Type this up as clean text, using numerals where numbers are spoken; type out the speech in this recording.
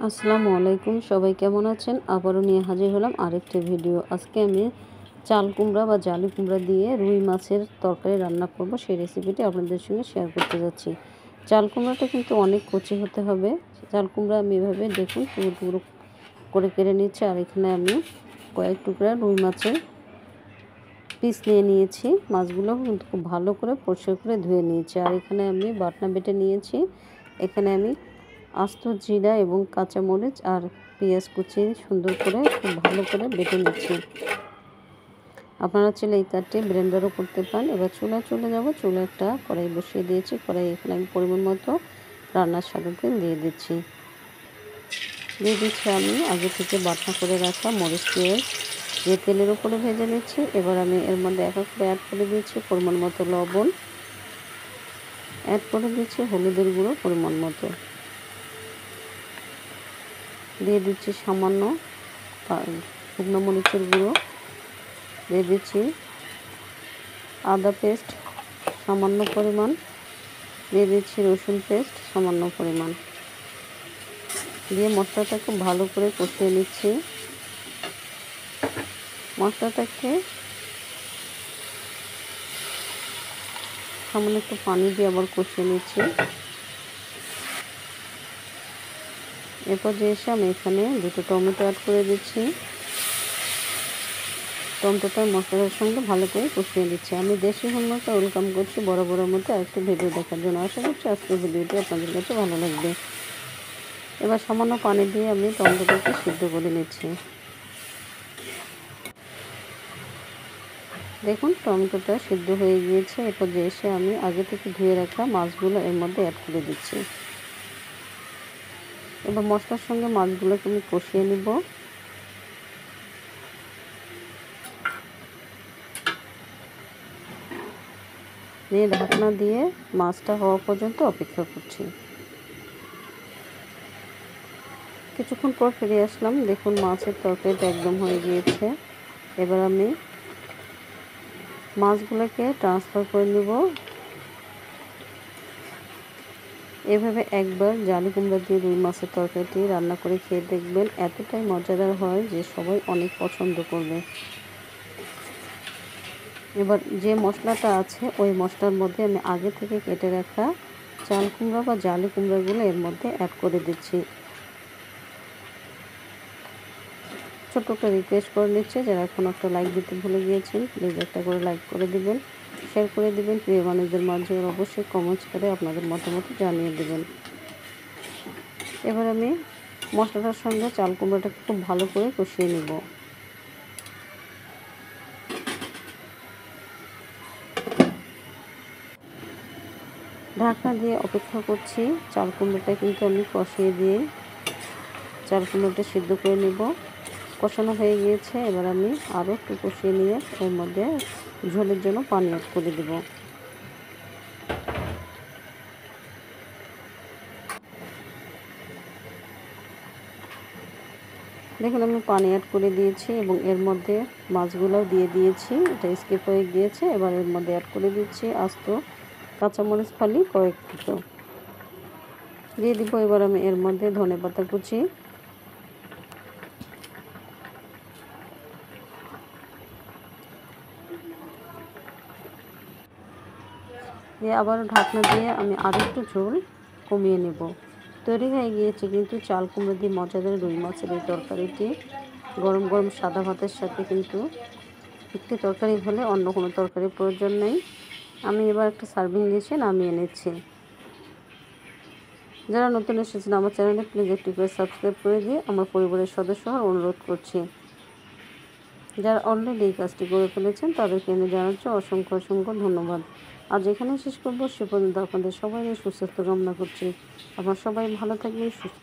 আসসালামু আলাইকুম, সবাই কেমন আছেন? আবারও নিয়ে হাজির হলাম আরেকটি ভিডিও। আজকে আমি চাল কুমড়া বা জালি কুমড়া দিয়ে রুই মাছের তরকারি রান্না করব, সেই রেসিপিটি আপনাদের সঙ্গে শেয়ার করতে যাচ্ছি। চাল কুমড়াটা কিন্তু অনেক কচি হতে হবে। চাল কুমড়া আমি এভাবে দেখুন টুকরো টুকরো করে কেটে নিচ্ছি। আর এখানে আমি কয়েক টুকরা রুই মাছের পিস নিয়ে নিয়েছি। মাছগুলো কিন্তু খুব ভালো করে পরিষ্কার করে ধুয়ে নিয়েছি। আর এখানে আমি বাটনা বেটে নিয়েছি। এখানে আমি আস্ত জিরা এবং কাঁচামরিচ আর পেঁয়াজ কুচি সুন্দর করে খুব ভালো করে বেটে নিচ্ছি। আপনারা চাইলে এই কাঠটি ব্লেন্ডারও করতে পারেন। এবার চুলায় চলে যাব। চুলায় একটা কড়াই বসিয়ে দিয়েছি। কড়াই এখানে আমি পরিমাণ মতো রান্নার সাথে তেল দিয়ে দিচ্ছি। আমি আগে থেকে বাটনা করে রাখা মরিচ পেঁয়াজ দিয়ে তেলের উপরে ভেজে নিচ্ছি। এবার আমি এর মধ্যে এক এক করে অ্যাড করে দিচ্ছি পরিমাণ মতো লবণ, অ্যাড করে দিচ্ছি হলুদের গুঁড়ো পরিমাণ মতো, দিয়ে দিচ্ছি সামান্য শুকনো মরিচের গুঁড়ো, দিয়ে দিচ্ছি আদা পেস্ট সামান্য পরিমাণ, দিয়ে দিচ্ছি রসুন পেস্ট সামান্য পরিমাণ, দিয়ে মশলাটা খুব ভালো করে কষিয়ে নিচ্ছি। মশলাটাকে সামান্য একটু পানি দিয়ে আবার কষিয়ে নিচ্ছি। এরপর যে এসে আমি এখানে দুটো টমেটো অ্যাড করে দিচ্ছি। টমেটোটা মশলার সঙ্গে ভালো করে কষিয়ে দিচ্ছি। আমি দেশি হোমমেডটা ওয়েলকাম করছি বরাবরের মতো আরেকটি ভিডিও দেখার জন্য। আশা করছি আজকের ভিডিওটি আপনাদের কাছে ভালো লাগবে। এবার সামান্য পানি দিয়ে আমি টমেটোটাকে সিদ্ধ করে নিচ্ছি। দেখুন টমেটোটা সিদ্ধ হয়ে গিয়েছে। এরপর যে এসে আমি আগে থেকে ধুয়ে রাখা মাছগুলো এর মধ্যে অ্যাড করে দিচ্ছি। এবার মশলার সঙ্গে মাছগুলোকে আমি কষিয়ে নিব। নিয়ে ঢাকনা দিয়ে মাছটা হওয়া পর্যন্ত অপেক্ষা করছি। কিছুক্ষণ পর ফিরে আসলাম। দেখুন মাছের তরকারিটা একদম হয়ে গিয়েছে। এবার আমি মাছগুলোকে ট্রান্সফার করে নিব। এভাবে একবার জালি কুমড়া দিয়ে রুই মাছের তরকারিটি রান্না করে খেয়ে দেখবেন, এতটাই মজাদার হয় যে সবাই অনেক পছন্দ করবে। এবার যে মশলাটা আছে ওই মশলার মধ্যে আমি আগে থেকে কেটে রাখা চাল কুমড়া বা জালি কুমড়াগুলো এর মধ্যে অ্যাড করে দিচ্ছি। ছোট্ট একটা রিকোয়েস্ট করে নিচ্ছে, যারা এখন একটা লাইক দিতে ভুলে গিয়েছেন প্লিজ একটা করে লাইক করে দিবেন, শেয়ার করে দিবেন প্রিয় মানুষদের মাঝে, অবশ্যই কমেন্টস করে আপনাদের মতামত জানিয়ে দেবেন। এবার আমি মশলাটার সঙ্গে চাল কুমড়াটাকে খুব ভালো করে কষিয়ে নেব। ঢাকনা দিয়ে অপেক্ষা করছি। চাল কুমড়োটা কিন্তু আমি কষিয়ে দিয়ে চাল কুমড়োটা সিদ্ধ করে নেব। কষানো হয়ে গিয়েছে। এবার আমি আরও একটু কষিয়ে নিয়ে এর মধ্যে ঝোলের জন্য পানি অ্যাড করে দেব। দেখুন আমি পানি অ্যাড করে দিয়েছি এবং এর মধ্যে মাছগুলোও দিয়ে দিয়েছি। এটা স্কিপ হয়ে গিয়েছে। এবার এর মধ্যে অ্যাড করে দিচ্ছি আস্ত কাঁচামরিচ ফালি কয়েক টুকরো, দিয়ে দিব। এবার আমি এর মধ্যে ধনেপাতা কুচি, দিয়ে আবার ঢাকনা দিয়ে আমি আরও একটু ঝোল কমিয়ে নেব। তৈরি হয়ে গিয়েছে কিন্তু চাল কুমড়ো দিয়ে মজাদার রুই মাছের এই তরকারিটি। গরম গরম সাদা ভাতের সাথে কিন্তু একটি তরকারি হলে অন্য কোনো তরকারির প্রয়োজন নেই। আমি এবার একটা সার্ভিং ডিশে নামিয়ে নিচ্ছি। যারা নতুন এসেছেন আমার চ্যানেলে প্লিজ একটি করে সাবস্ক্রাইব করে দিয়ে আমার পরিবারের সদস্য হওয়ার অনুরোধ করছি। যারা অলরেডি এই কাজটি করে ফেলেছেন তাদেরকে আমি জানাচ্ছি অসংখ্য অসংখ্য ধন্যবাদ। আজ এখানেই শেষ করব। সে পর্যন্ত আপনাদের সবাই সুস্বাস্থ্য কামনা করছি। আপনারা সবাই ভালো থাকবেন, সুস্থ